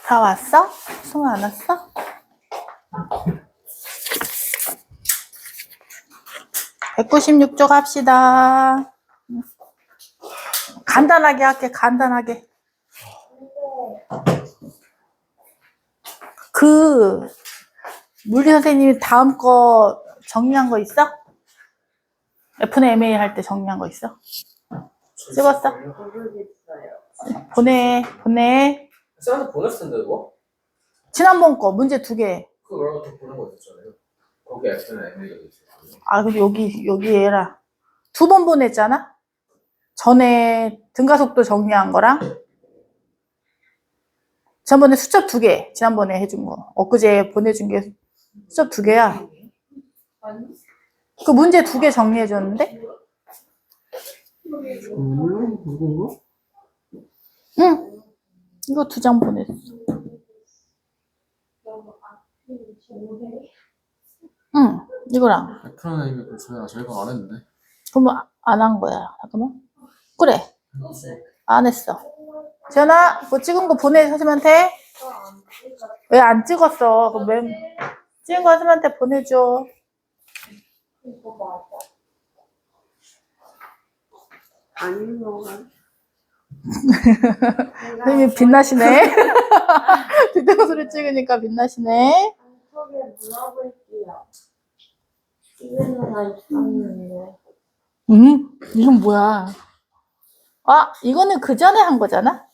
다 왔어? 승우 안 왔어? (196쪽) 합시다. 간단하게 할게, 간단하게. 물리 선생님이 다음 거 정리한 거 있어? F는 MA 할 때 정리한 거 있어? 찍었어? 보내. 쌤한테 보냈을 텐데 이거? 지난번 거 문제 2개. 그거 또 보낸 거 있었잖아요. 거기 F는 M이가 있어요. 아, 근데 여기 얘라. 2번 보냈잖아? 전에 등가속도 정리한 거랑 지난번에 수첩 2개. 지난번에 해준 거. 엊그제 보내준 게 수첩 2개야. 그 문제 2개 정리해줬는데? 누군가? 응. 이거 2장 보냈어. 응. 이거랑. F는 M이 그래서 저희가 안 했는데. 그러면 안 한 거야. 잠깐만. 그래. 안 했어. 지연아, 그거 찍은 거 보내, 선생님한테. 왜 안 찍었어? 찍은 거 선생님한테 보내줘. 선생님이 빛나시네. 뒷등수를 찍으니까 빛나시네. 속에 물어볼게요. 이거는 있었는데. 이건 뭐야? 아, 이거는 그 전에 한 거잖아?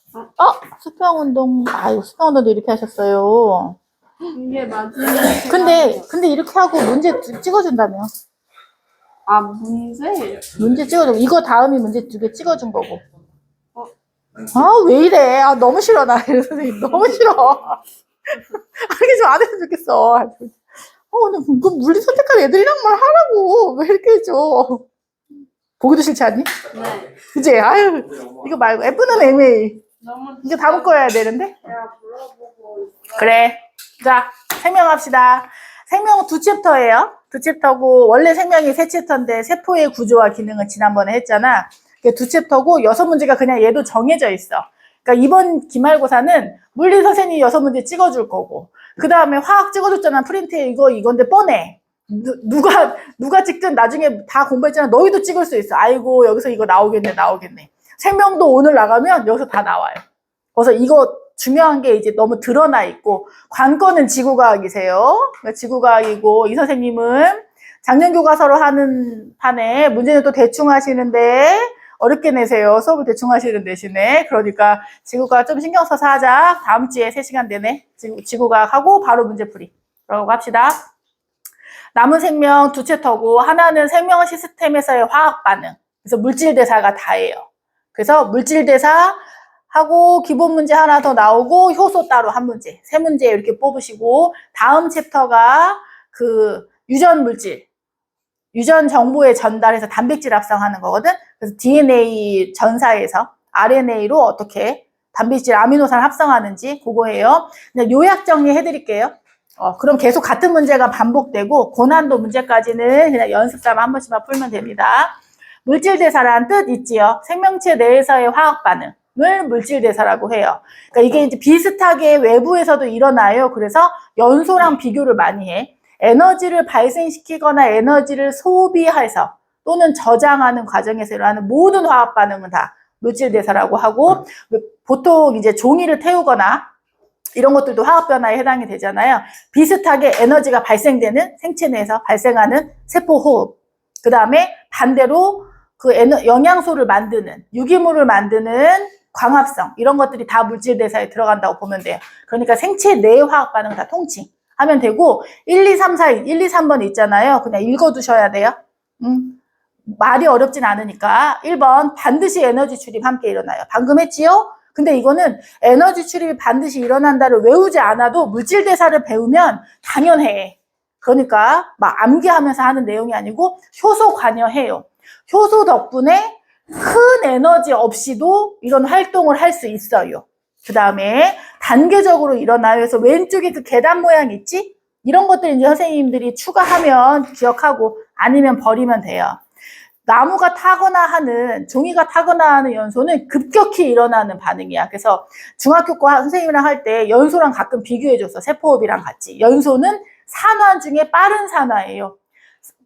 수평운동. 이거 수평운동도 이렇게 하셨어요. 이게 마지막. 근데 이렇게 하고 문제 찍어준다며. 문제 찍어줘. 이거 다음이 문제 2개 찍어준 거고. 왜 이래? 너무 싫어, 나. 선생님, 너무 싫어. 이게 좀 안 했으면 좋겠어. 근데 그 물리 선택한 애들이랑만 하라고. 왜 이렇게 해줘? 보기도 싫지 않니? 네. 그치? 이거 말고. F는 MA. 너무 이거 다 묶어야 되는데? 제가 물어보고 있어요. 그래. 자, 생명합시다. 생명은 2챕터예요. 2챕터고, 원래 생명이 3챕터인데, 세포의 구조와 기능을 지난번에 했잖아. 그게 2챕터고, 6문제가 그냥 얘도 정해져 있어. 그러니까 이번 기말고사는 물리 선생님이 6문제 찍어줄 거고, 그 다음에 화학 찍어줬잖아. 프린트에 이건데 뻔해. 누가 찍든 나중에 다 공부했잖아. 너희도 찍을 수 있어. 아이고, 여기서 이거 나오겠네. 생명도 오늘 나가면 여기서 다 나와요. 그래서 이거 중요한 게 이제 너무 드러나 있고, 관건은 지구과학이세요. 그러니까 지구과학이고, 이 선생님은 작년 교과서로 하는 판에 문제는 또 대충 하시는데, 어렵게 내세요. 수업을 대충 하시는 대신에. 그러니까 지구과학 좀 신경 써서 하자. 다음 주에 3시간 내내 지구과학 하고 바로 문제풀이. 그러고 합시다. 남은 생명 2챕터고, 하나는 생명 시스템에서의 화학 반응. 그래서 물질 대사가 다예요. 그래서 물질 대사 하고 기본 문제 하나 더 나오고 효소 따로 한 문제, 3문제 이렇게 뽑으시고, 다음 챕터가 그 유전 물질, 유전 정보의 전달해서 단백질 합성하는 거거든. 그래서 DNA 전사에서 RNA로 어떻게 단백질 아미노산 합성하는지 그거예요. 그냥 요약 정리해 드릴게요. 그럼 계속 같은 문제가 반복되고, 고난도 문제까지는 그냥 연습삼아 한 번씩만 풀면 됩니다. 물질대사라는 뜻 있지요. 생명체 내에서의 화학 반응을 물질대사라고 해요. 그러니까 이게 이제 비슷하게 외부에서도 일어나요. 그래서 연소랑 비교를 많이 해. 에너지를 발생시키거나 에너지를 소비해서 또는 저장하는 과정에서 일어나는 모든 화학 반응은 다 물질대사라고 하고, 보통 이제 종이를 태우거나 이런 것들도 화학 변화에 해당이 되잖아요. 비슷하게 에너지가 발생되는, 생체 내에서 발생하는 세포 호흡, 그 다음에 반대로 그 영양소를 만드는, 유기물을 만드는 광합성, 이런 것들이 다 물질대사에 들어간다고 보면 돼요. 그러니까 생체 내의 화학 반응 다 통칭하면 되고, 1, 2, 3, 4, 1, 2, 3번 있잖아요. 그냥 읽어두셔야 돼요. 말이 어렵진 않으니까. 1번, 반드시 에너지 출입 함께 일어나요. 방금 했지요? 근데 이거는 에너지 출입이 반드시 일어난다를 외우지 않아도 물질대사를 배우면 당연해. 그러니까 막 암기하면서 하는 내용이 아니고 효소 관여해요. 효소 덕분에 큰 에너지 없이도 이런 활동을 할 수 있어요. 그 다음에 단계적으로 일어나요. 그래서 왼쪽에 그 계단 모양 있지? 이런 것들 이제 선생님들이 추가하면 기억하고 아니면 버리면 돼요. 나무가 타거나 하는, 종이가 타거나 하는 연소는 급격히 일어나는 반응이야. 그래서 중학교 거 선생님이랑 할 때 연소랑 가끔 비교해줬어. 세포호흡이랑 같이. 연소는 산화 중에 빠른 산화예요.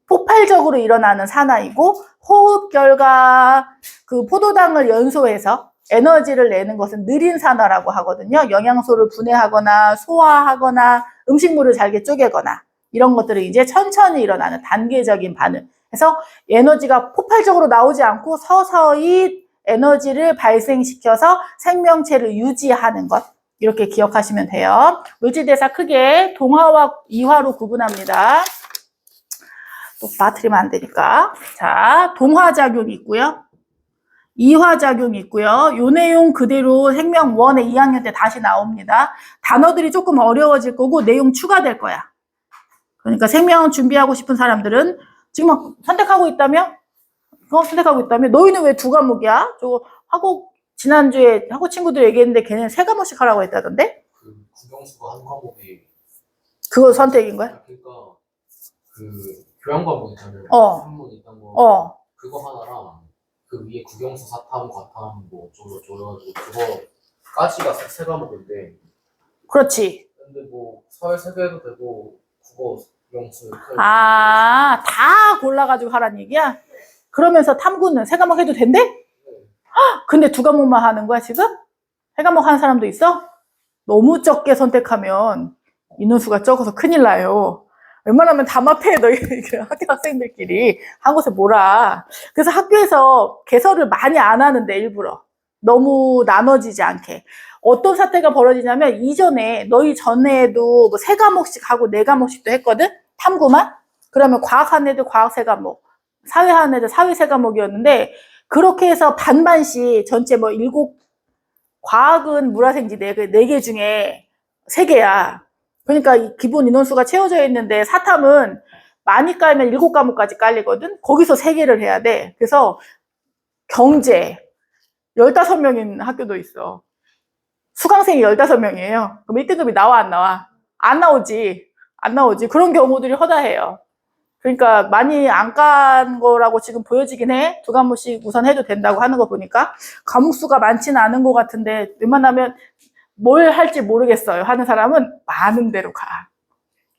폭발적으로 일어나는 산화이고, 호흡 결과 그 포도당을 연소해서 에너지를 내는 것은 느린 산화라고 하거든요. 영양소를 분해하거나 소화하거나 음식물을 잘게 쪼개거나 이런 것들은 이제 천천히 일어나는 단계적인 반응. 그래서 에너지가 폭발적으로 나오지 않고 서서히 에너지를 발생시켜서 생명체를 유지하는 것. 이렇게 기억하시면 돼요. 물질대사 크게 동화와 이화로 구분합니다. 또 빠뜨리면 안 되니까. 자, 동화작용이 있고요. 이화작용이 있고요. 요 내용 그대로 생명 1의 2학년 때 다시 나옵니다. 단어들이 조금 어려워질 거고 내용 추가될 거야. 그러니까 생명 준비하고 싶은 사람들은 지금 선택하고 있다며? 선택하고 있다며? 너희는 왜 2과목이야? 저거 하고 지난주에 하고 친구들 얘기했는데 걔는 3과목씩 하라고 했다던데? 그 국영수가 한 과목이 그거 선택인 거야? 그러니까 그 교양 과목 있잖아요. 어. 한문 있던 거. 그거 하나랑 그 위에 국영수 사탐, 과탐 뭐 저래가지고 그거까지가 세 과목인데. 그렇지. 근데 뭐 사회 세계도 되고 국어 영수 이렇게. 다 골라가지고 하란 얘기야? 그러면서 탐구는 3과목 해도 된대? 헉, 근데 2과목만 하는 거야 지금? 3과목 하는 사람도 있어? 너무 적게 선택하면 인원수가 적어서 큰일 나요. 웬만하면 담합해 너희 학교 학생들끼리 한 곳에 몰아. 그래서 학교에서 개설을 많이 안 하는데 일부러 너무 나눠지지 않게. 어떤 사태가 벌어지냐면 이전에 너희 전에도 뭐 3과목씩 하고 4과목씩도 했거든? 탐구만? 그러면 과학 한 애들 과학 3과목, 사회 한 애들 사회 3과목이었는데 그렇게 해서 반반씩 전체 뭐 7, 과학은 물화생지 4개 중에 3개야. 그러니까 기본 인원수가 채워져 있는데 사탐은 많이 깔면 7과목까지 깔리거든? 거기서 3개를 해야 돼. 그래서 경제 15명인 학교도 있어. 수강생이 15명이에요. 그럼 1등급이 나와 안 나와? 안 나오지. 안 나오지. 그런 경우들이 허다해요. 그러니까 많이 안 깐 거라고 지금 보여지긴 해. 2과목씩 우선 해도 된다고 하는 거 보니까. 과목 수가 많지는 않은 것 같은데 웬만하면 뭘 할지 모르겠어요 하는 사람은 많은 데로 가.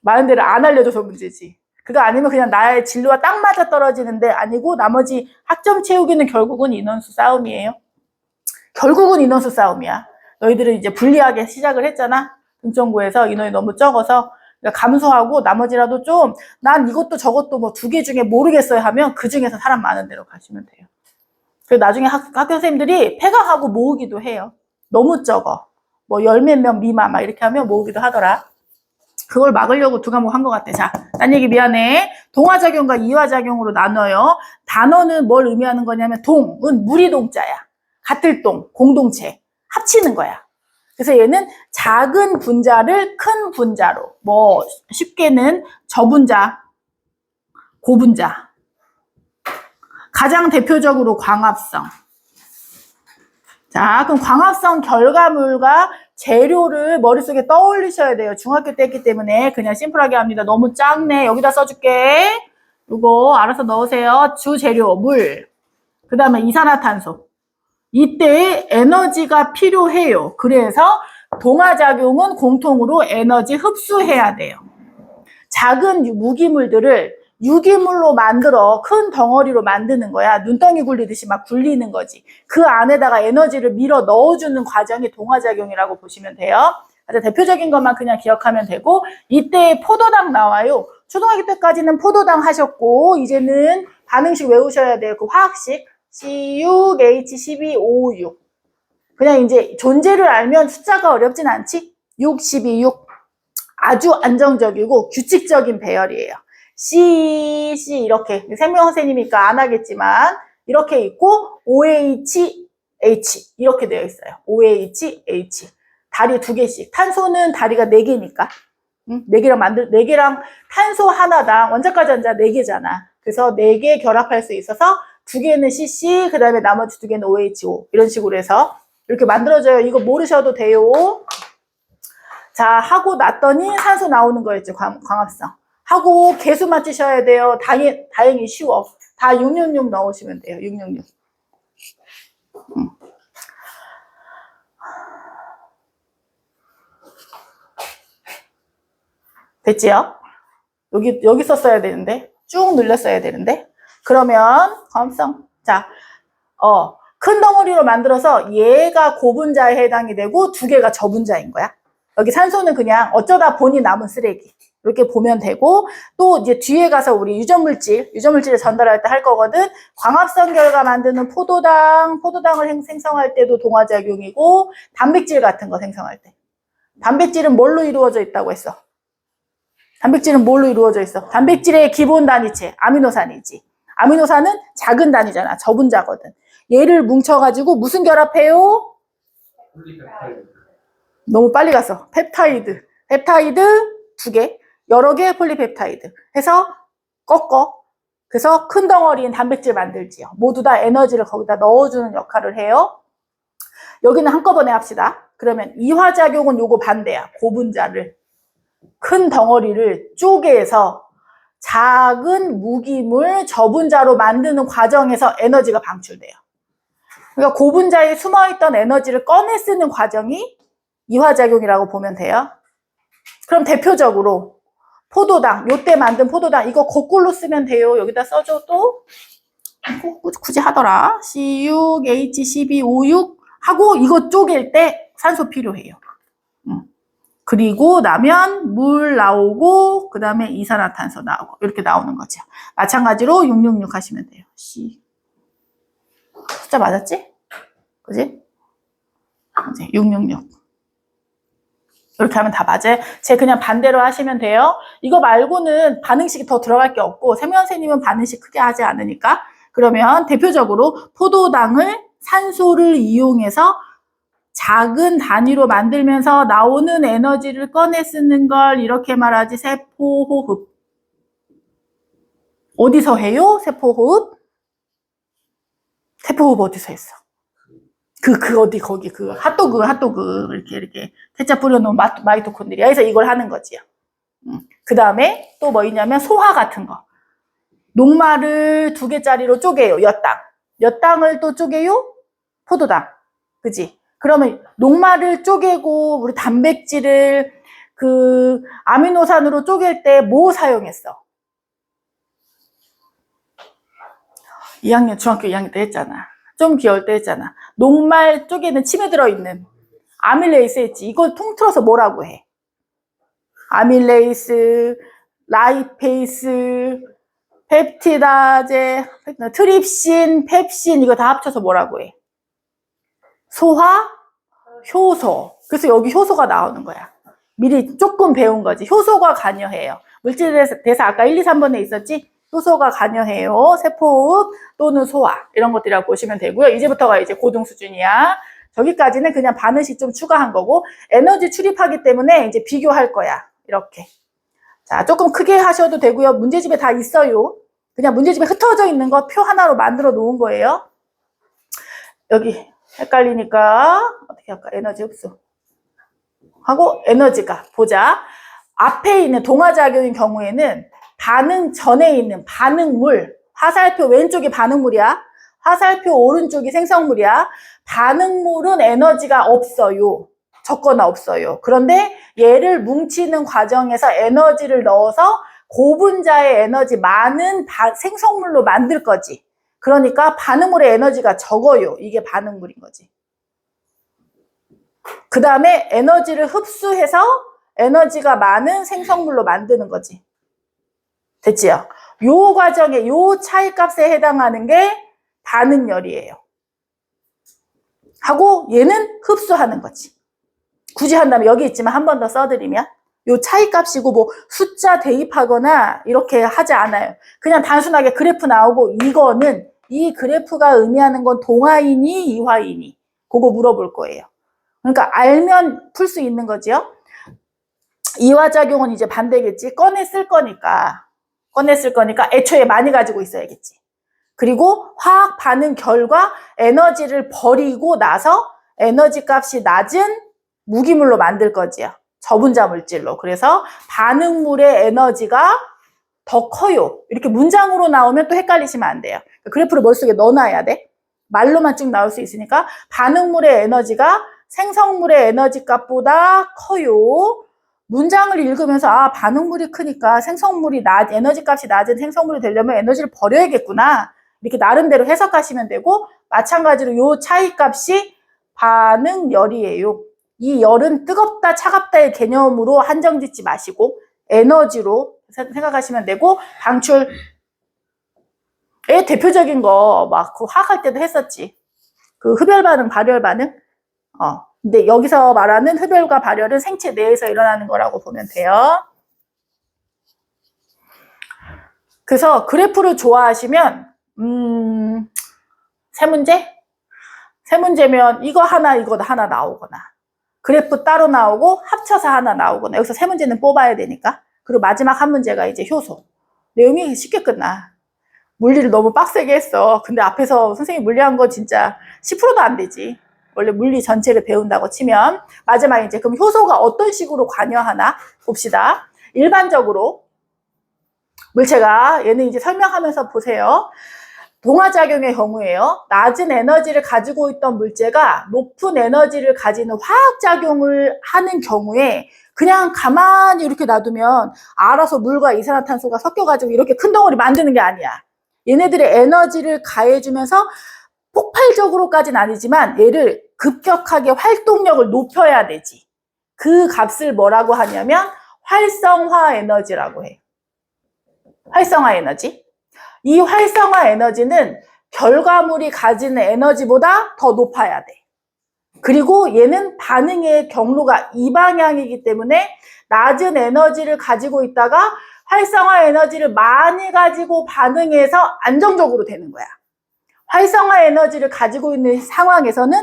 많은 데를 안 알려줘서 문제지. 그거 아니면 그냥 나의 진로와 딱 맞아 떨어지는데 아니고 나머지 학점 채우기는 결국은 인원수 싸움이에요. 결국은 인원수 싸움이야. 너희들은 이제 불리하게 시작을 했잖아. 등점고에서 인원이 너무 적어서 감소하고 나머지라도 좀 난 이것도 저것도 뭐 2개 중에 모르겠어요 하면 그 중에서 사람 많은 데로 가시면 돼요. 그리고 나중에 학교 선생님들이 폐강하고 모으기도 해요. 너무 적어. 뭐 10몇 명 미만 막 이렇게 하면 모으기도 하더라. 그걸 막으려고 2과목 한 것 같아. 자, 딴 얘기 미안해. 동화작용과 이화작용으로 나눠요. 단어는 뭘 의미하는 거냐면 동은 무리동자야. 같을 동, 공동체. 합치는 거야. 그래서 얘는 작은 분자를 큰 분자로, 뭐 쉽게는 저분자, 고분자. 가장 대표적으로 광합성. 자, 그럼 광합성 결과물과 재료를 머릿속에 떠올리셔야 돼요. 중학교 때 했기 때문에 그냥 심플하게 합니다. 너무 작네. 여기다 써줄게. 이거 알아서 넣으세요. 주재료, 물. 그 다음에 이산화탄소. 이때 에너지가 필요해요. 그래서 동화작용은 공통으로 에너지 흡수해야 돼요. 작은 무기물들을 유기물로 만들어 큰 덩어리로 만드는 거야. 눈덩이 굴리듯이 막 굴리는 거지. 그 안에다가 에너지를 밀어 넣어주는 과정이 동화작용이라고 보시면 돼요. 대표적인 것만 그냥 기억하면 되고 이때 포도당 나와요. 초등학교 때까지는 포도당 하셨고 이제는 반응식 외우셔야 돼요. 그 화학식 C6, H12, O6. 그냥 이제 존재를 알면 숫자가 어렵진 않지? 6, 12, 6. 아주 안정적이고 규칙적인 배열이에요. C 이렇게 생명 선생님이니까 안 하겠지만 이렇게 있고 OH, H 이렇게 되어 있어요. OH, H. 다리 2개씩. 탄소는 다리가 4개니까. 4개랑 탄소 하나당 원자까지 앉아 4개잖아. 그래서 4개 결합할 수 있어서 2개는 CC, 그 다음에 나머지 2개는 OHO. 이런 식으로 해서 이렇게 만들어져요. 이거 모르셔도 돼요. 자, 하고 났더니 산소 나오는 거였죠. 광합성. 하고 개수 맞추셔야 돼요. 다행히 쉬워. 다 666 넣으시면 돼요. 666. 됐지요? 여기 썼어야 되는데. 쭉 늘렸어야 되는데. 그러면 광합성. 자, 큰 덩어리로 만들어서 얘가 고분자에 해당이 되고 두 개가 저분자인 거야. 여기 산소는 그냥 어쩌다 보니 남은 쓰레기. 이렇게 보면 되고, 또 이제 뒤에 가서 우리 유전물질을 전달할 때 할 거거든. 광합성 결과 만드는 포도당을 생성할 때도 동화작용이고, 단백질 같은 거 생성할 때. 단백질은 뭘로 이루어져 있다고 했어? 단백질은 뭘로 이루어져 있어? 단백질의 기본 단위체, 아미노산이지. 아미노산은 작은 단위잖아. 저분자거든. 얘를 뭉쳐가지고 무슨 결합해요? 폴리펩타이드. 너무 빨리 갔어. 펩타이드 두 개, 여러 개 폴리펩타이드 해서 꺾어. 그래서 큰 덩어리인 단백질 만들지요. 모두 다 에너지를 거기다 넣어주는 역할을 해요. 여기는 한꺼번에 합시다. 그러면 이화작용은 요거 반대야. 고분자를, 큰 덩어리를 쪼개서 작은 무기물 저분자로 만드는 과정에서 에너지가 방출돼요. 그러니까 고분자에 숨어있던 에너지를 꺼내 쓰는 과정이 이화작용이라고 보면 돼요. 그럼 대표적으로 포도당, 요때 만든 포도당 이거 거꾸로 쓰면 돼요. 여기다 써줘. 또 굳이 하더라. C6, H12, O6 하고 이거 쪼갤 때 산소 필요해요. 그리고 나면 물 나오고 그 다음에 이산화탄소 나오고 이렇게 나오는 거죠. 마찬가지로 666 하시면 돼요. C 숫자 맞았지? 그지? 이제 666 이렇게 하면 다 맞아요. 제 그냥 반대로 하시면 돼요. 이거 말고는 반응식이 더 들어갈 게 없고 세명 선생님은 반응식 크게 하지 않으니까. 그러면 대표적으로 포도당을 산소를 이용해서 작은 단위로 만들면서 나오는 에너지를 꺼내 쓰는 걸 이렇게 말하지. 세포호흡. 어디서 해요? 세포호흡? 세포호흡 어디서 했어? 거기 핫도그 이렇게 케찹 뿌려놓은 마이토콘드리아에서 이걸 하는 거지요. 그 다음에 또 뭐 있냐면 소화 같은 거. 녹말을 2개짜리로 쪼개요. 엿당을 또 쪼개요. 포도당. 그지? 그러면 녹말을 쪼개고 우리 단백질을 그 아미노산으로 쪼갤 때 뭐 사용했어? 2학년 중학교 2학년 때 했잖아. 좀 귀여울 때 했잖아. 녹말 쪽에는 침에 들어있는 아밀레이스 했지. 이걸 통틀어서 뭐라고 해? 아밀레이스, 라이페이스, 펩티다제, 트립신, 펩신 이거 다 합쳐서 뭐라고 해? 소화, 효소. 그래서 여기 효소가 나오는 거야. 미리 조금 배운 거지. 효소가 관여해요. 물질대사 아까 1, 2, 3번에 있었지? 효소가 관여해요. 세포호흡 또는 소화 이런 것들이라고 보시면 되고요. 이제부터가 이제 고등 수준이야. 저기까지는 그냥 반응식 좀 추가한 거고 에너지 출입하기 때문에 이제 비교할 거야. 이렇게. 자, 조금 크게 하셔도 되고요. 문제집에 다 있어요. 그냥 문제집에 흩어져 있는 거 표 하나로 만들어 놓은 거예요. 여기 헷갈리니까 어떻게 할까? 에너지 흡수 하고 에너지가 보자. 앞에 있는 동화작용인 경우에는 반응 전에 있는 반응물, 화살표 왼쪽이 반응물이야. 화살표 오른쪽이 생성물이야. 반응물은 에너지가 없어요. 적거나 없어요. 그런데 얘를 뭉치는 과정에서 에너지를 넣어서 고분자의 에너지 많은 생성물로 만들 거지. 그러니까 반응물의 에너지가 적어요. 이게 반응물인 거지. 그 다음에 에너지를 흡수해서 에너지가 많은 생성물로 만드는 거지. 됐지요? 요 과정에 요 차이값에 해당하는 게 반응열이에요. 하고 얘는 흡수하는 거지. 굳이 한다면 여기 있지만 한 번 더 써드리면 요 차이값이고 뭐 숫자 대입하거나 이렇게 하지 않아요. 그냥 단순하게 그래프 나오고 이거는 이 그래프가 의미하는 건 동화이니 이화이니 그거 물어볼 거예요. 그러니까 알면 풀 수 있는 거지요. 이화작용은 이제 반대겠지. 꺼내 쓸 거니까 애초에 많이 가지고 있어야겠지. 그리고 화학 반응 결과 에너지를 버리고 나서 에너지 값이 낮은 무기물로 만들 거지요. 저분자 물질로. 그래서 반응물의 에너지가 더 커요. 이렇게 문장으로 나오면 또 헷갈리시면 안 돼요. 그래프를 머릿속에 넣어놔야 돼. 말로만 쭉 나올 수 있으니까 반응물의 에너지가 생성물의 에너지 값보다 커요. 문장을 읽으면서 아, 반응물이 크니까 생성물이 에너지 값이 낮은 생성물이 되려면 에너지를 버려야겠구나. 이렇게 나름대로 해석하시면 되고, 마찬가지로 요 차이 값이 반응열이에요. 이 열은 뜨겁다 차갑다의 개념으로 한정 짓지 마시고 에너지로 생각하시면 되고, 방출의 대표적인 거 막 그 화학할 때도 했었지. 그 흡열 반응, 발열 반응. 근데 여기서 말하는 흡열과 발열은 생체 내에서 일어나는 거라고 보면 돼요. 그래서 그래프를 좋아하시면 세 문제? 세 문제면 이거 하나 이거 하나 나오거나, 그래프 따로 나오고 합쳐서 하나 나오거나, 여기서 세 문제는 뽑아야 되니까. 그리고 마지막 한 문제가 이제 효소. 내용이 쉽게 끝나. 물리를 너무 빡세게 했어. 근데 앞에서 선생님이 물리한 거 진짜 10%도 안 되지. 원래 물리 전체를 배운다고 치면. 마지막에 이제 그럼 효소가 어떤 식으로 관여하나 봅시다. 일반적으로 물체가, 얘는 이제 설명하면서 보세요. 동화작용의 경우에요. 낮은 에너지를 가지고 있던 물체가 높은 에너지를 가지는 화학작용을 하는 경우에 그냥 가만히 이렇게 놔두면 알아서 물과 이산화탄소가 섞여가지고 이렇게 큰 덩어리 만드는 게 아니야. 얘네들의 에너지를 가해주면서 폭발적으로까지는 아니지만 얘를 급격하게 활동력을 높여야 되지. 그 값을 뭐라고 하냐면 활성화 에너지라고 해. 활성화 에너지. 이 활성화 에너지는 결과물이 가지는 에너지보다 더 높아야 돼. 그리고 얘는 반응의 경로가 이 방향이기 때문에 낮은 에너지를 가지고 있다가 활성화 에너지를 많이 가지고 반응해서 안정적으로 되는 거야. 활성화 에너지를 가지고 있는 상황에서는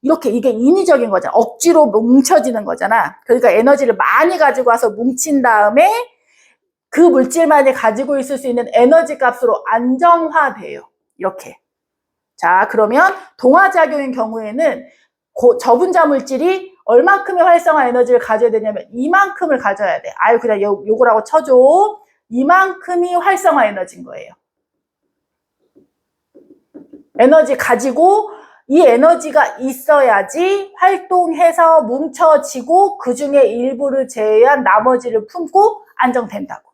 이렇게, 이게 인위적인 거잖아. 억지로 뭉쳐지는 거잖아. 그러니까 에너지를 많이 가지고 와서 뭉친 다음에 그 물질만이 가지고 있을 수 있는 에너지 값으로 안정화돼요. 이렇게. 자, 그러면 동화작용인 경우에는 저분자 물질이 얼만큼의 활성화 에너지를 가져야 되냐면 이만큼을 가져야 돼. 아유, 그냥 요거라고 쳐줘. 이만큼이 활성화 에너지인 거예요. 에너지 가지고 이 에너지가 있어야지 활동해서 뭉쳐지고 그 중에 일부를 제외한 나머지를 품고 안정된다고.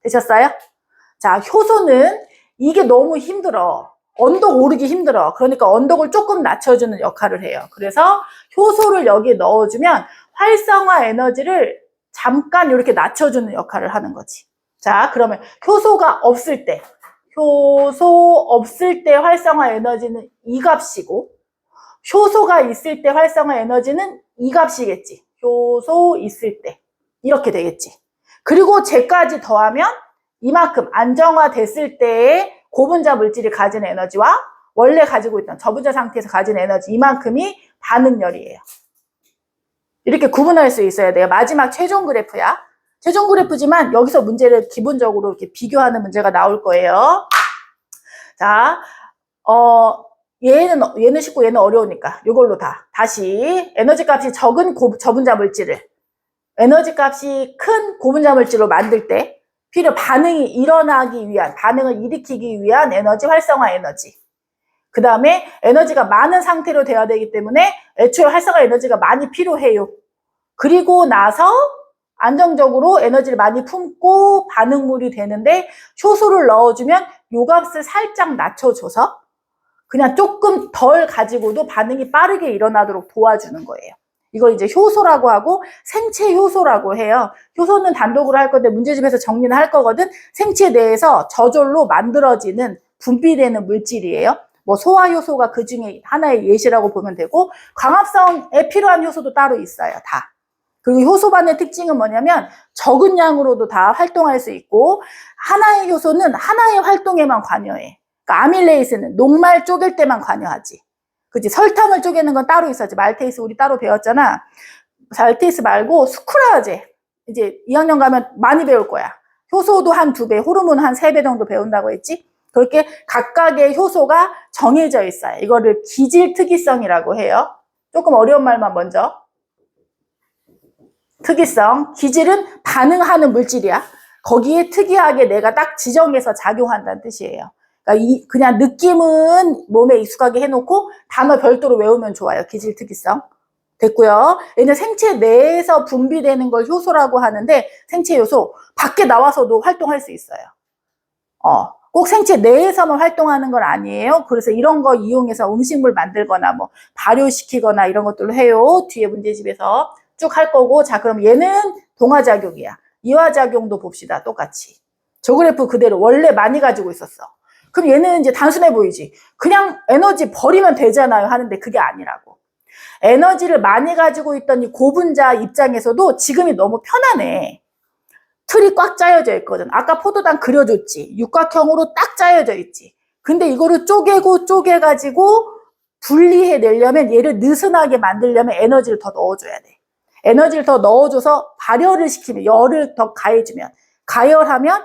되셨어요? 자, 효소는 이게 너무 힘들어. 언덕 오르기 힘들어. 그러니까 언덕을 조금 낮춰주는 역할을 해요. 그래서 효소를 여기에 넣어주면 활성화 에너지를 잠깐 이렇게 낮춰주는 역할을 하는 거지. 자, 그러면 효소가 없을 때, 활성화 에너지는 이 값이고, 효소가 있을 때 활성화 에너지는 이 값이겠지. 효소 있을 때. 이렇게 되겠지. 그리고 쟤까지 더하면 이만큼 안정화됐을 때의 고분자 물질이 가진 에너지와 원래 가지고 있던 저분자 상태에서 가진 에너지 이만큼이 반응열이에요. 이렇게 구분할 수 있어야 돼요. 마지막 최종 그래프야. 최종 그래프지만 여기서 문제를 기본적으로 이렇게 비교하는 문제가 나올 거예요. 자, 얘는 쉽고 얘는 어려우니까 이걸로 다시 에너지 값이 적은 저분자 물질을 에너지 값이 큰 고분자 물질로 만들 때 반응이 일어나기 위한, 반응을 일으키기 위한 에너지, 활성화 에너지. 그 다음에 에너지가 많은 상태로 되어야 되기 때문에 애초에 활성화 에너지가 많이 필요해요. 그리고 나서 안정적으로 에너지를 많이 품고 반응물이 되는데 효소를 넣어주면 요 값을 살짝 낮춰줘서 그냥 조금 덜 가지고도 반응이 빠르게 일어나도록 도와주는 거예요. 이걸 이제 효소라고 하고 생체 효소라고 해요. 효소는 단독으로 할 건데 문제집에서 정리는 할 거거든. 생체 내에서 저절로 만들어지는, 분비되는 물질이에요. 뭐 소화 효소가 그 중에 하나의 예시라고 보면 되고, 광합성에 필요한 효소도 따로 있어요. 다. 그리고 효소반의 특징은 뭐냐면 적은 양으로도 다 활동할 수 있고, 하나의 효소는 하나의 활동에만 관여해. 그러니까 아밀레이스는 녹말 쪼갤 때만 관여하지. 그치? 설탕을 쪼개는 건 따로 있어야지. 말테이스 우리 따로 배웠잖아. 말테이스 말고 수크라제. 이제 2학년 가면 많이 배울 거야. 효소도 한 2배, 호르몬 한 3배 정도 배운다고 했지? 그렇게 각각의 효소가 정해져 있어요. 이거를 기질 특이성이라고 해요. 조금 어려운 말만 먼저. 특이성, 기질은 반응하는 물질이야. 거기에 특이하게 내가 딱 지정해서 작용한다는 뜻이에요. 그러니까 그냥 느낌은 몸에 익숙하게 해놓고 단어 별도로 외우면 좋아요. 기질 특이성. 됐고요. 얘는 생체 내에서 분비되는 걸 효소라고 하는데 생체 요소 밖에 나와서도 활동할 수 있어요. 꼭 생체 내에서만 활동하는 건 아니에요. 그래서 이런 거 이용해서 음식물 만들거나 뭐 발효시키거나 이런 것들을 해요. 뒤에 문제집에서 쭉 할 거고. 자, 그럼 얘는 동화작용이야. 이화작용도 봅시다. 똑같이. 저 그래프 그대로 원래 많이 가지고 있었어. 그럼 얘는 이제 단순해 보이지. 그냥 에너지 버리면 되잖아요 하는데 그게 아니라고. 에너지를 많이 가지고 있던 이 고분자 입장에서도 지금이 너무 편하네. 틀이 꽉 짜여져 있거든. 아까 포도당 그려줬지. 육각형으로 딱 짜여져 있지. 근데 이거를 쪼개가지고 분리해내려면 얘를 느슨하게 만들려면 에너지를 더 넣어줘야 돼. 에너지를 더 넣어줘서 발열을 시키면, 열을 더 가해주면, 가열하면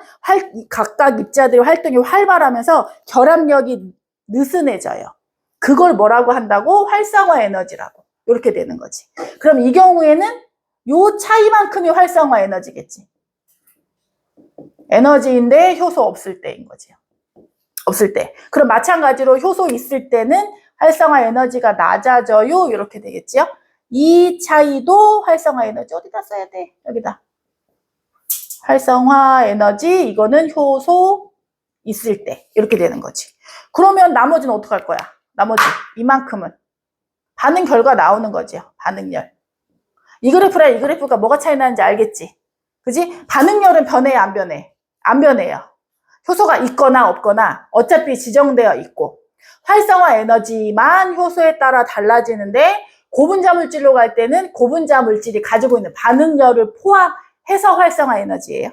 각각 입자들의 활동이 활발하면서 결합력이 느슨해져요. 그걸 뭐라고 한다고? 활성화 에너지라고. 이렇게 되는 거지. 그럼 이 경우에는 요 차이만큼이 활성화 에너지겠지. 에너지인데 효소 없을 때인 거지요. 없을 때. 그럼 마찬가지로 효소 있을 때는 활성화 에너지가 낮아져요. 이렇게 되겠지요. 이 차이도 활성화 에너지 어디다 써야 돼? 여기다. 활성화 에너지, 이거는 효소 있을 때 이렇게 되는 거지. 그러면 나머지는 어떡할 거야? 나머지 이만큼은 반응 결과 나오는 거지요. 반응열. 이 그래프랑 이 그래프가 뭐가 차이 나는지 알겠지? 그지? 반응열은 변해, 안 변해? 안 변해요. 효소가 있거나 없거나 어차피 지정되어 있고, 활성화 에너지만 효소에 따라 달라지는데 고분자 물질로 갈 때는 고분자 물질이 가지고 있는 반응열을 포함해서 활성화 에너지예요.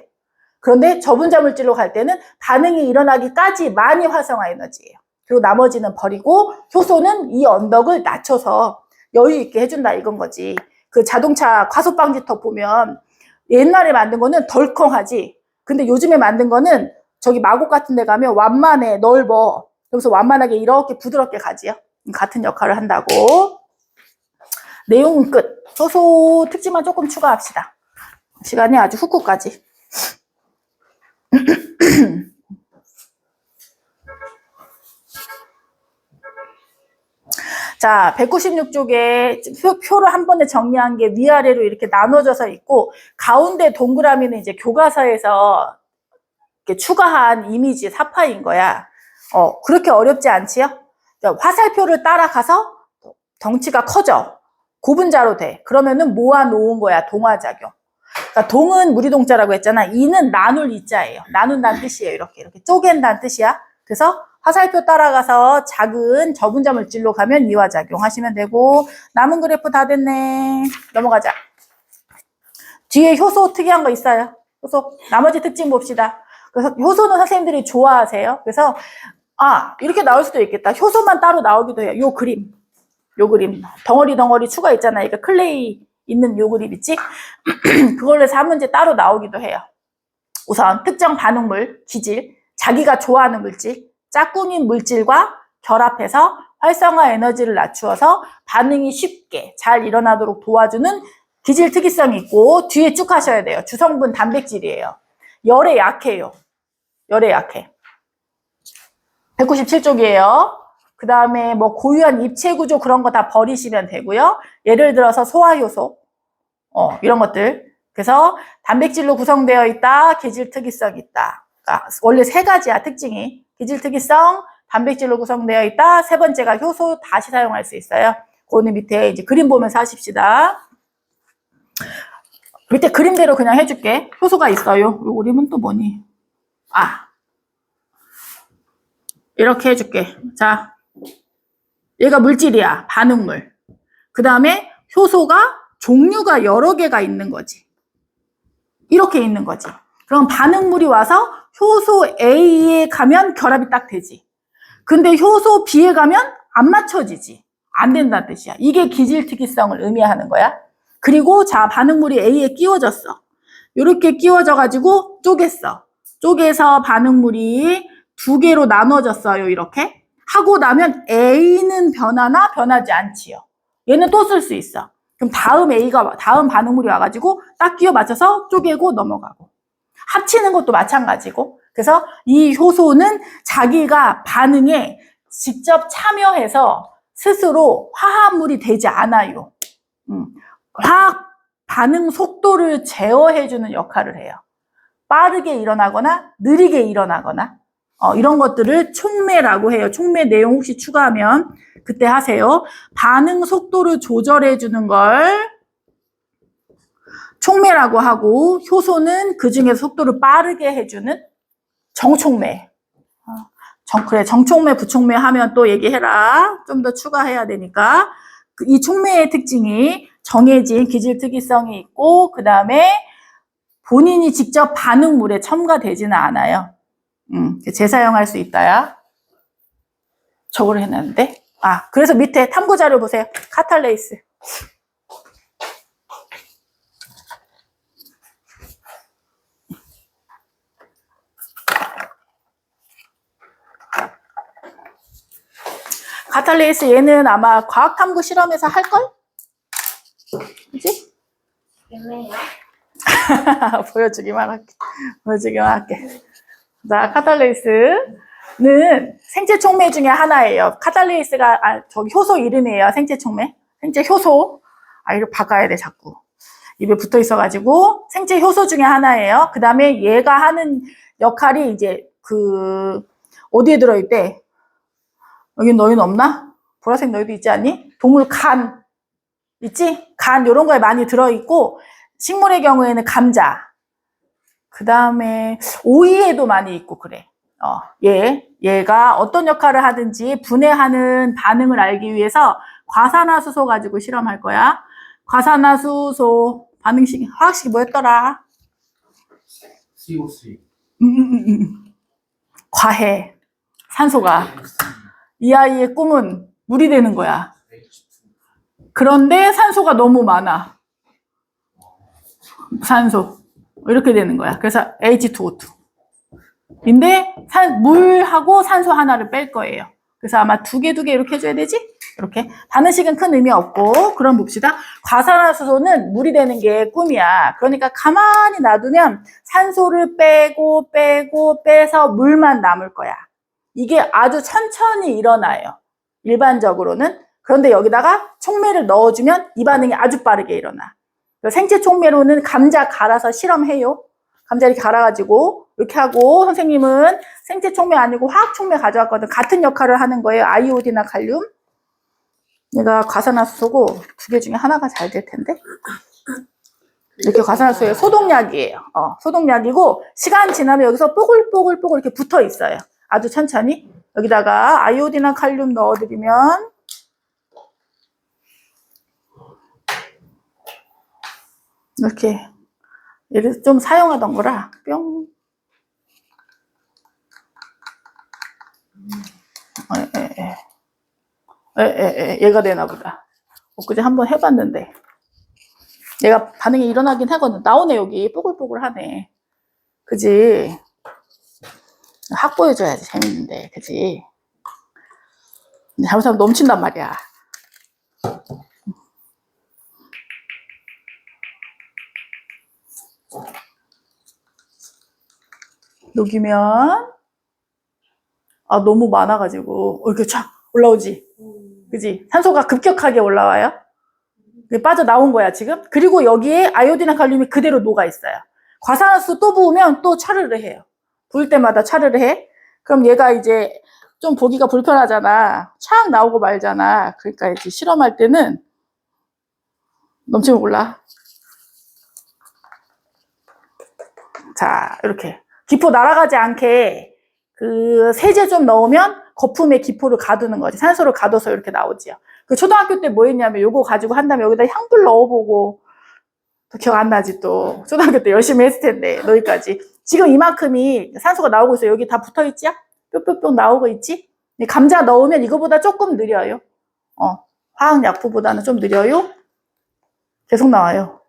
그런데 저분자 물질로 갈 때는 반응이 일어나기까지만이 활성화 에너지예요. 그리고 나머지는 버리고 효소는 이 언덕을 낮춰서 여유 있게 해준다 이건 거지. 그 자동차 과속방지턱 보면 옛날에 만든 거는 덜컹하지. 근데 요즘에 만든 거는 저기 마곡 같은 데 가면 완만해, 넓어. 그래서 완만하게 이렇게 부드럽게 가지요. 같은 역할을 한다고. 내용은 끝. 효소 특징만 조금 추가합시다. 시간이 아주 훅훅까지. 자, 196쪽에 표를 한 번에 정리한 게 위아래로 이렇게 나눠져서 있고, 가운데 동그라미는 이제 교과서에서 이렇게 추가한 이미지 사파인 거야. 그렇게 어렵지 않지요? 화살표를 따라가서 덩치가 커져. 고분자로 돼. 그러면은 모아놓은 거야, 동화작용. 그러니까 동은 무리동자라고 했잖아. 이는 나눌 이자예요. 나눈다는 뜻이에요. 이렇게 쪼갠다는 뜻이야. 그래서 화살표 따라가서 작은 저분자 물질로 가면 이화작용 하시면 되고, 남은 그래프 다 됐네. 넘어가자. 뒤에 효소 특이한 거 있어요. 효소. 나머지 특징 봅시다. 그래서 효소는 선생님들이 좋아하세요. 그래서 이렇게 나올 수도 있겠다. 효소만 따로 나오기도 해요. 요 그림. 덩어리 추가 있잖아요. 그러니까 클레이 있는 요 그림 있지? 그걸로 해서 한 문제 따로 나오기도 해요. 우선 특정 반응물, 기질, 자기가 좋아하는 물질, 짝꿍인 물질과 결합해서 활성화 에너지를 낮추어서 반응이 쉽게 잘 일어나도록 도와주는 기질 특이성이 있고, 뒤에 쭉 하셔야 돼요. 주성분 단백질이에요. 열에 약해요. 열에 약해. 197쪽이에요. 그 다음에 뭐 고유한 입체 구조 그런 거 다 버리시면 되고요. 예를 들어서 소화효소, 이런 것들. 그래서 단백질로 구성되어 있다, 기질 특이성이 있다. 그러니까 원래 세 가지야, 특징이. 기질 특이성, 단백질로 구성되어 있다. 세 번째가 효소, 다시 사용할 수 있어요. 그거는 밑에 이제 그림 보면서 하십시다. 밑에 그림대로 그냥 해줄게. 효소가 있어요. 요 그림은 또 뭐니? 이렇게 해줄게. 자, 얘가 물질이야. 반응물. 그 다음에 효소가 종류가 여러 개가 있는 거지. 이렇게 있는 거지. 그럼 반응물이 와서 효소 A에 가면 결합이 딱 되지. 근데 효소 B에 가면 안 맞춰지지. 안 된다는 뜻이야. 이게 기질 특이성을 의미하는 거야. 그리고 자, 반응물이 A에 끼워졌어. 이렇게 끼워져가지고 쪼갰어. 쪼개서 반응물이 두 개로 나눠졌어요. 이렇게. 하고 나면 A는 변하나 변하지 않지요. 얘는 또 쓸 수 있어. 그럼 다음 반응물이 와가지고 딱 끼워 맞춰서 쪼개고 넘어가고. 합치는 것도 마찬가지고. 그래서 이 효소는 자기가 반응에 직접 참여해서 스스로 화합물이 되지 않아요. 화학 반응 속도를 제어해주는 역할을 해요. 빠르게 일어나거나 느리게 일어나거나 이런 것들을 촉매라고 해요. 촉매 내용 혹시 추가하면 그때 하세요. 반응 속도를 조절해주는 걸 촉매라고 하고, 효소는 그 중에서 속도를 빠르게 해주는 정촉매. 그래, 정촉매, 부촉매 하면 또 얘기해라. 좀 더 추가해야 되니까. 이 촉매의 특징이 정해진 기질 특이성이 있고, 그 다음에 본인이 직접 반응물에 첨가되지는 않아요. 재사용할 수 있다야. 저거를 해놨는데. 그래서 밑에 탐구자료 보세요. 카탈레이스. 카탈레이스 얘는 아마 과학탐구 실험에서 할걸? 그치? 애매해요. 보여주기만 할게. 자, 카탈레이스는 생체 촉매 중에 하나예요. 카탈레이스가, 저기 효소 이름이에요. 생체 촉매. 생체 효소. 이거 바꿔야 돼, 자꾸. 입에 붙어 있어가지고. 생체 효소 중에 하나예요. 그 다음에 얘가 하는 역할이 이제 어디에 들어있대? 여기 너희는 없나? 보라색 너희도 있지 않니? 동물 간. 있지? 간, 요런 거에 많이 들어있고, 식물의 경우에는 감자. 그 다음에 오이에도 많이 있고 그래. 얘가 어떤 역할을 하든지 분해하는 반응을 알기 위해서 과산화수소 가지고 실험할 거야. 과산화수소 반응식, 화학식이 뭐였더라? CO3. 과해. 산소가. 이 아이의 꿈은 물이 되는 거야. 그런데 산소가 너무 많아. 산소. 이렇게 되는 거야. 그래서 H2O2. 인데 물하고 산소 하나를 뺄 거예요. 그래서 아마 두 개 이렇게 해줘야 되지? 이렇게. 반응식은 큰 의미 없고. 그럼 봅시다. 과산화수소는 물이 되는 게 꿈이야. 그러니까 가만히 놔두면 산소를 빼서 물만 남을 거야. 이게 아주 천천히 일어나요. 일반적으로는. 그런데 여기다가 촉매를 넣어주면 이 반응이 아주 빠르게 일어나. 생체 촉매로는 감자 갈아서 실험해요. 감자 이렇게 갈아가지고 이렇게 하고, 선생님은 생체 촉매 아니고 화학 촉매 가져왔거든. 같은 역할을 하는 거예요. 아이오디나 칼륨. 얘가 과산화수소고 두 개 중에 하나가 잘 될 텐데. 이렇게 과산화수소의 소독약이에요. 소독약이고 시간 지나면 여기서 뽀글뽀글 이렇게 붙어 있어요. 아주 천천히. 여기다가 아이오디나 칼륨 넣어드리면 이렇게 얘를 좀 사용하던 거라 뿅. 얘가 되나 보다. 엊그제 한번 해봤는데 얘가 반응이 일어나긴 하거든. 나오네. 여기 뽀글뽀글 하네. 그지? 확보해줘야지 재밌는데. 그지? 잘못하면 넘친단 말이야. 녹이면 너무 많아가지고 이렇게 쫙 올라오지. 그지? 산소가 급격하게 올라와요. 빠져나온 거야 지금. 그리고 여기에 아이오디나 칼륨이 그대로 녹아 있어요. 과산화수소 또 부으면 또 차르르 해요. 부을 때마다 차르르 해. 그럼 얘가 이제 좀 보기가 불편하잖아. 촥 나오고 말잖아. 그러니까 이제 실험할 때는 넘치면 올라. 자, 이렇게 기포 날아가지 않게 그 세제 좀 넣으면 거품에 기포를 가두는 거지. 산소를 가둬서 이렇게 나오지요. 그 초등학교 때 뭐 했냐면 요거 가지고 한 다음에 여기다 향불 넣어보고, 또 기억 안 나지 또. 초등학교 때 열심히 했을 텐데 너희까지. 지금 이만큼이 산소가 나오고 있어요. 여기 다 붙어 있지? 뿅뿅뿅 나오고 있지? 감자 넣으면 이거보다 조금 느려요. 화학약품보다는 좀 느려요. 계속 나와요.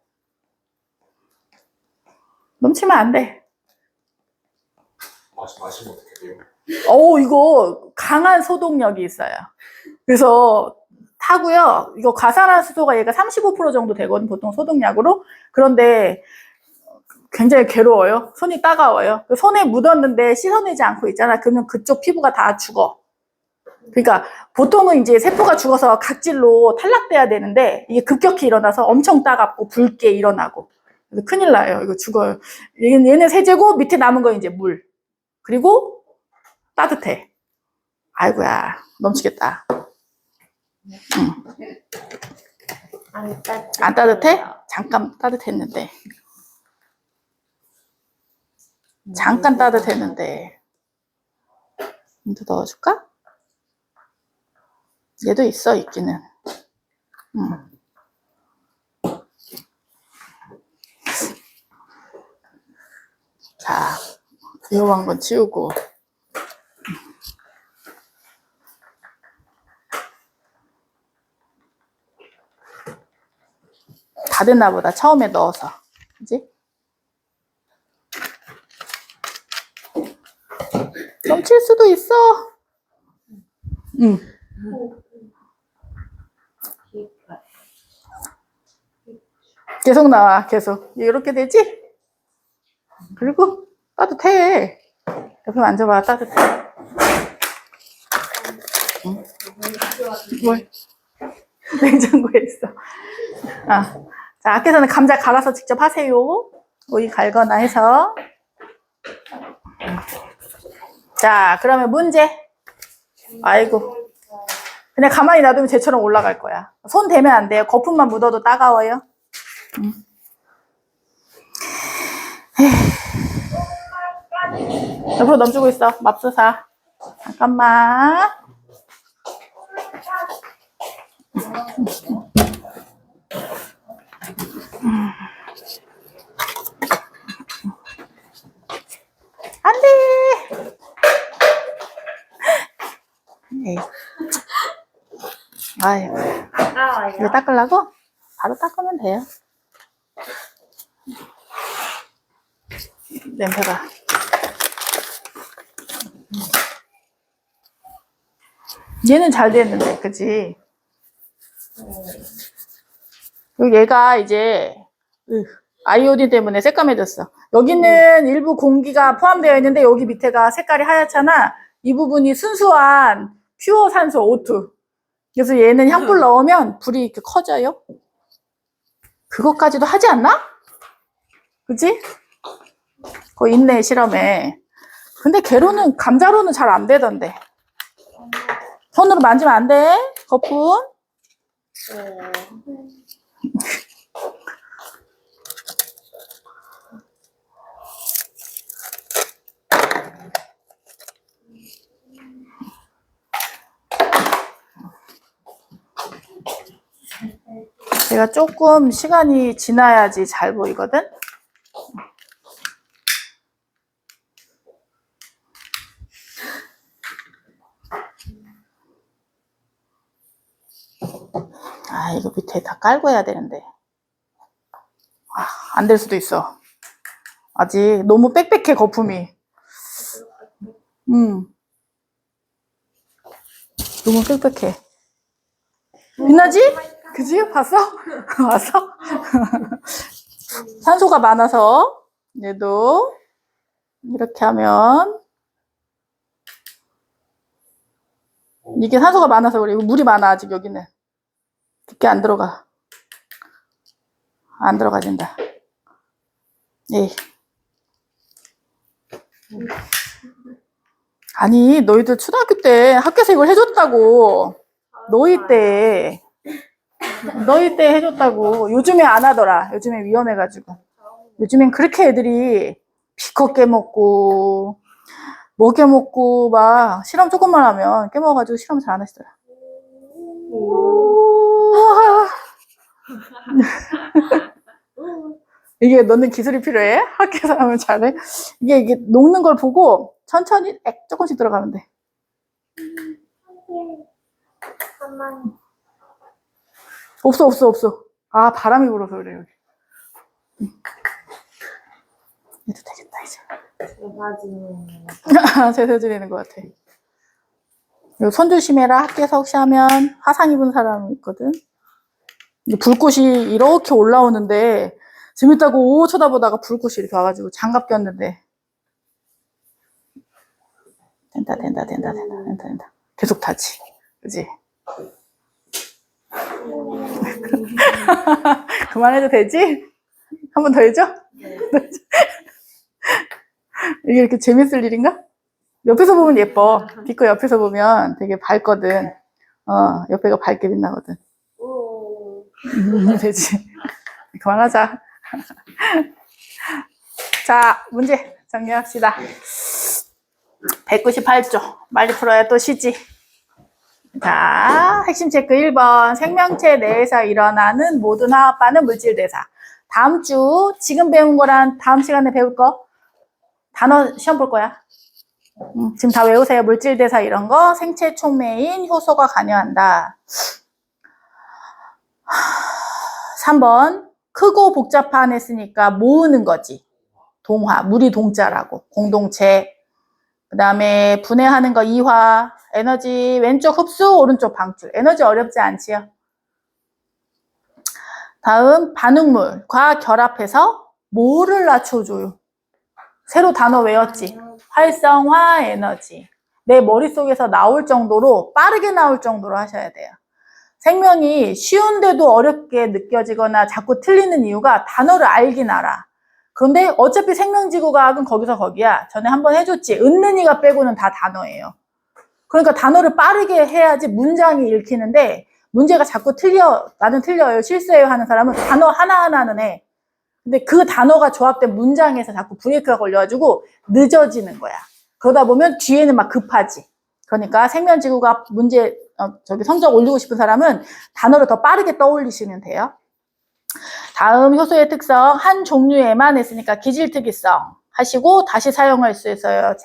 넘치면 안 돼. 마시면 어떻게 돼요? 이거 강한 소독력이 있어요. 그래서 타고요. 이거 과산화수소가 얘가 35% 정도 되거든, 보통 소독약으로. 그런데 굉장히 괴로워요. 손이 따가워요. 손에 묻었는데 씻어내지 않고 있잖아. 그러면 그쪽 피부가 다 죽어. 그러니까 보통은 이제 세포가 죽어서 각질로 탈락돼야 되는데 이게 급격히 일어나서 엄청 따갑고 붉게 일어나고. 그래서 큰일 나요. 이거 죽어요. 얘는 세제고 밑에 남은 거 이제 물. 그리고 따뜻해. 아이고야, 넘치겠다. 안 따뜻해? 잠깐 따뜻했는데. 잠깐 따뜻했는데. 좀 더 넣어줄까? 얘도 있어, 있기는. 자, 위험한 건 치우고. 다 됐나 보다, 처음에 넣어서. 그지? 넘칠 수도 있어. 계속 나와, 계속. 이렇게 되지? 그리고 따뜻해. 옆에 만져봐, 따뜻해. 응? 뭘? 냉장고에 있어. 아, 자, 앞에서는 감자 갈아서 직접 하세요. 오이 갈거나 해서. 자, 그러면 문제. 아이고. 그냥 가만히 놔두면 쟤처럼 올라갈 거야. 손 대면 안 돼요. 거품만 묻어도 따가워요. 옆으로 넘치고 있어. 맙소사. 잠깐만. 안 돼. 에이. 아유. 이거 닦으려고? 바로 닦으면 돼요. 냄새가. 얘는 잘 됐는데, 그치? 그리고 얘가 이제, 아이오딘 때문에 새까매졌어. 여기는 일부 공기가 포함되어 있는데, 여기 밑에가 색깔이 하얗잖아. 이 부분이 순수한 퓨어 산소 O2. 그래서 얘는 향불 넣으면 불이 이렇게 커져요. 그것까지도 하지 않나? 그치? 그거 있네, 실험에. 근데 개로는, 감자로는 잘 안 되던데. 손으로 만지면 안 돼, 거품. 제가 조금 시간이 지나야지 잘 보이거든? 아, 이거 밑에 다 깔고 해야 되는데. 아, 안 될 수도 있어. 아직 너무 빽빽해, 거품이. 너무 빽빽해. 빛나지? 그지? 봤어? 봤어? 산소가 많아서 얘도 이렇게 하면 이게 산소가 많아서 그래. 물이 많아, 아직 여기는. 깊게 안 들어가. 안 들어가진다. 예. 아니, 너희들 초등학교 때 학교에서 이걸 해줬다고. 너희 때 해줬다고. 요즘에 안 하더라. 요즘에 위험해가지고. 요즘엔 그렇게 애들이 피커 깨먹고 뭐 깨먹고 막 실험 조금만 하면 깨먹어가지고 실험 잘 안 하시더라. 이게 넣는 기술이 필요해? 학교에서 하면 잘해? 이게 녹는 걸 보고 천천히 조금씩 들어가면 돼. 없어. 아, 바람이 불어서 그래, 여기. 해도 되겠다, 이제. 제사 지내는 것 같아. 이거 손 조심해라. 학교에서 혹시 하면 화상 입은 사람이 있거든. 불꽃이 이렇게 올라오는데 재밌다고 오 쳐다보다가 불꽃이 이렇게 와가지고 장갑 꼈는데 된다. 계속 타지. 그지? 그만해도 되지? 한 번 더 해줘? 이게 이렇게 재밌을 일인가? 옆에서 보면 예뻐. 비코 옆에서 보면 되게 밝거든. 옆에가 밝게 빛나거든. 오. 되지. 그만하자. 자, 문제 정리합시다. 198조. 빨리 풀어야 또 쉬지. 자, 핵심 체크 1번. 생명체 내에서 일어나는 모든 화학 반응 물질 대사. 다음 주 지금 배운 거랑 다음 시간에 배울 거 단어 시험 볼 거야. 지금 다 외우세요. 물질 대사 이런 거. 생체 촉매인 효소가 관여한다. 3번. 크고 복잡한 했으니까 모으는 거지. 동화, 물이 동자라고. 공동체. 그 다음에 분해하는 거 이화. 에너지 왼쪽 흡수, 오른쪽 방출. 에너지 어렵지 않지요? 다음 반응물과 결합해서 뭐를 낮춰줘요? 새로 단어 외웠지? 활성화 에너지. 내 머릿속에서 나올 정도로 빠르게 나올 정도로 하셔야 돼요. 생명이 쉬운데도 어렵게 느껴지거나 자꾸 틀리는 이유가 단어를 알긴 알아. 그런데 어차피 생명지구과학은 거기서 거기야. 전에 한번 해줬지. 은는이가 빼고는 다 단어예요. 그러니까 단어를 빠르게 해야지 문장이 읽히는데 문제가 자꾸 틀려. 나는 틀려요. 실수해요 하는 사람은 단어 하나하나는 해. 근데 그 단어가 조합된 문장에서 자꾸 브레이크가 걸려가지고 늦어지는 거야. 그러다 보면 뒤에는 막 급하지. 그러니까 생명지구과학 문제 성적 올리고 싶은 사람은 단어를 더 빠르게 떠올리시면 돼요. 다음 효소의 특성 한 종류에만 했으니까 기질특이성 하시고 다시 사용할 수 있어요.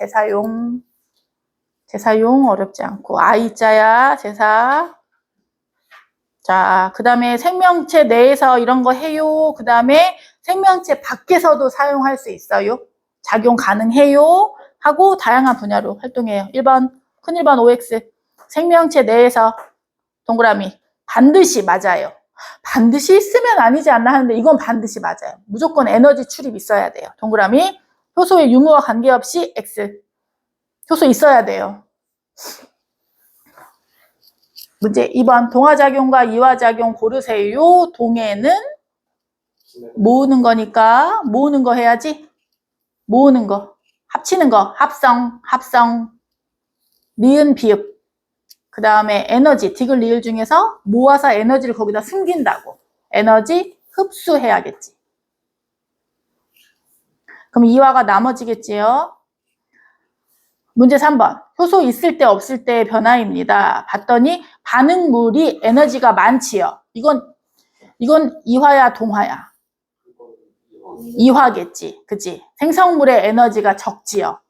재사용 어렵지 않고 I자야 재사. 자, 그 다음에 생명체 내에서 이런 거 해요. 그 다음에 생명체 밖에서도 사용할 수 있어요. 작용 가능해요. 하고 다양한 분야로 활동해요. 1번 큰 1번 OX 생명체 내에서 동그라미 반드시 맞아요. 반드시 있으면 아니지 않나 하는데 이건 반드시 맞아요. 무조건 에너지 출입 있어야 돼요. 동그라미 효소의 유무와 관계없이 X 효소 있어야 돼요. 문제 2번 동화작용과 이화작용 고르세요. 동해는 모으는 거니까 모으는 거 해야지. 모으는 거 합치는 거 합성 니은 비읍 그 다음에 에너지 디귿 리을 중에서 모아서 에너지를 거기다 숨긴다고. 에너지 흡수해야겠지. 그럼 이화가 나머지겠지요. 문제 3번 효소 있을 때 없을 때의 변화입니다. 봤더니 반응물이 에너지가 많지요. 이건 이화야 동화야? 이화겠지. 그치? 생성물의 에너지가 적지요.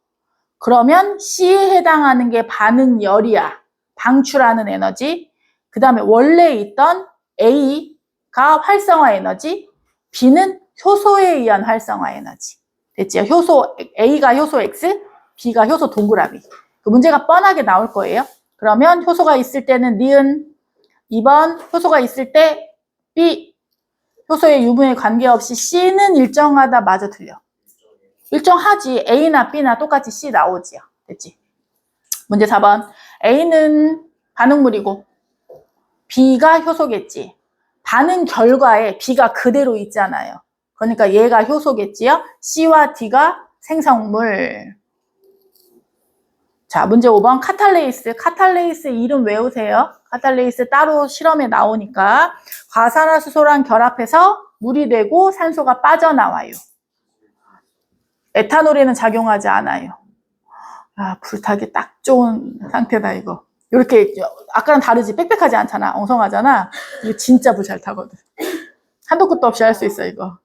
그러면 C에 해당하는 게 반응열이야. 방출하는 에너지. 그 다음에 원래 있던 A가 활성화 에너지, B는 효소에 의한 활성화 에너지. 됐지요? 효소 A가 효소 X, B가 효소 동그라미. 그 문제가 뻔하게 나올 거예요. 그러면 효소가 있을 때는 니은, 2번 효소가 있을 때 B, 효소의 유무에 관계없이 C는 일정하다. 맞아 틀려? 일정하지. A나 B나 똑같이 C 나오지요. 됐지? 문제 4번 A는 반응물이고 B가 효소겠지. 반응 결과에 B가 그대로 있잖아요. 그러니까 얘가 효소겠지요. C와 D가 생성물. 자, 문제 5번 카탈레이스. 카탈레이스 이름 외우세요. 카탈레이스 따로 실험에 나오니까 과산화수소랑 결합해서 물이 되고 산소가 빠져나와요. 에탄올에는 작용하지 않아요. 아, 불타기 딱 좋은 상태다 이거. 이렇게 아까랑 다르지. 빽빽하지 않잖아. 엉성하잖아. 이거 진짜 불 잘 타거든. 한도 끝도 없이 할 수 있어 이거.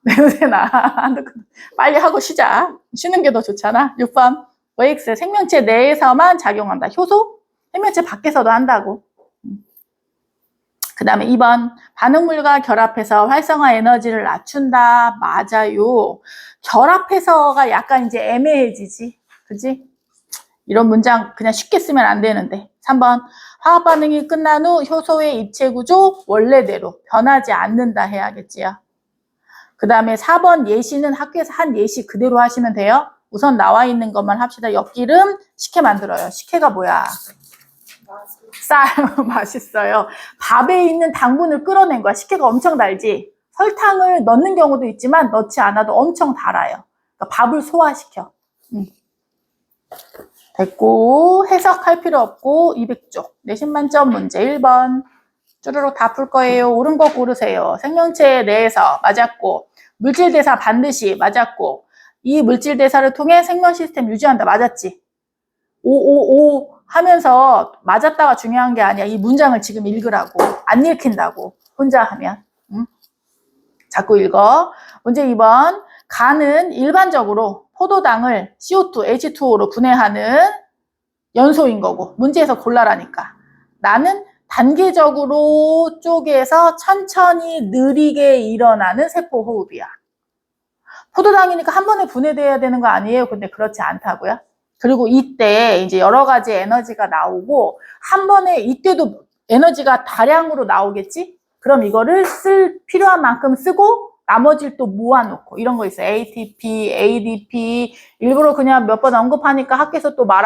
냄새나. 한도 끝. 빨리 하고 쉬자. 쉬는 게 더 좋잖아. 6번 OX 생명체 내에서만 작용한다. 효소? 생명체 밖에서도 한다고. 그 다음에 2번 반응물과 결합해서 활성화 에너지를 낮춘다. 맞아요. 결합해서가 약간 이제 애매해지지. 그지? 이런 문장 그냥 쉽게 쓰면 안 되는데. 3번 화학 반응이 끝난 후 효소의 입체 구조 원래대로 변하지 않는다 해야겠지요. 그 다음에 4번 예시는 학교에서 한 예시 그대로 하시면 돼요. 우선 나와 있는 것만 합시다. 엿기름 식혜 만들어요. 식혜가 뭐야? 쌀 맛있어요. 밥에 있는 당분을 끌어낸 거야. 식혜가 엄청 달지. 설탕을 넣는 경우도 있지만 넣지 않아도 엄청 달아요. 그러니까 밥을 소화시켜. 됐고 해석할 필요 없고 200쪽 내신 만점 문제 1번 쭈루룩 다 풀 거예요. 옳은 거 고르세요. 생명체 내에서 맞았고 물질 대사 반드시 맞았고 이 물질 대사를 통해 생명 시스템 유지한다 맞았지. 오오오 하면서 맞았다가 중요한 게 아니야. 이 문장을 지금 읽으라고. 안 읽힌다고. 혼자 하면. 응? 자꾸 읽어. 문제 2번. 간은 일반적으로 포도당을 CO2, H2O로 분해하는 연소인 거고. 문제에서 골라라니까. 나는 단계적으로 쪼개서 천천히 느리게 일어나는 세포 호흡이야. 포도당이니까 한 번에 분해돼야 되는 거 아니에요? 근데 그렇지 않다고요. 그리고 이때 이제 여러 가지 에너지가 나오고 한 번에 이때도 에너지가 다량으로 나오겠지? 그럼 이거를 쓸 필요한 만큼 쓰고 나머지를 또 모아놓고 이런 거 있어요. ATP, ADP 일부러 그냥 몇 번 언급하니까 학교에서 또 말하